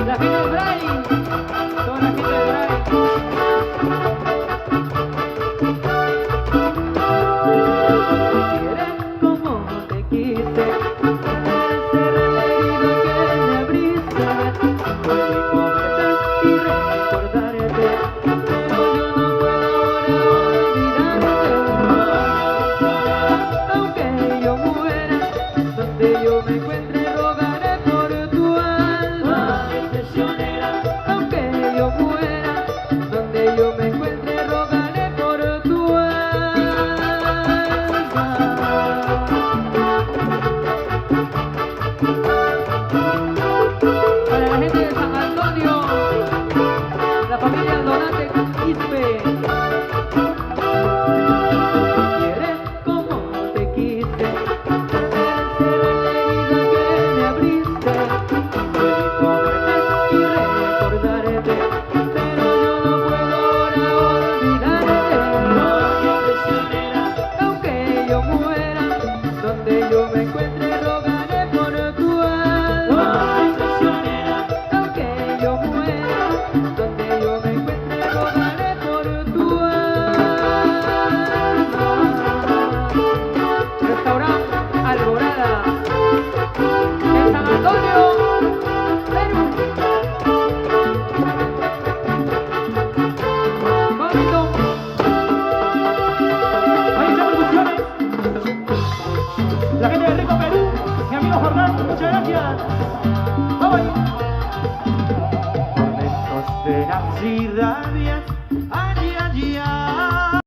La gente de Bray, toda la gente de Bray. Te quieres como te quise, ser la herida que me abriste. Puedo comerte y recordarte, pero yo no puedo ahora olvidarte. Aunque yo muera, donde yo me encuentre rogaré por tu alma. Aunque yo muera, donde yo me encuentre rogaré por tu alma. Para la gente de San Antonio, la familia Donate Quispe. Quieres como te quise, ser la herida que me abriste. Puedo comerte y recordarte, pero yo no puedo ahora olvidarte. Aunque yo muera, donde yo me encuentre rogaré por tu alma. Aunque yo muera, donde yo me encuentre rogaré por tu alma. Restaurante Alborada en San Antonio, Perú. Bonito. Ahí están Producciones. La gente de Rico Perú, mi amigo Jordán, muchas gracias. Vamos ahí. Momentos de penas y rabias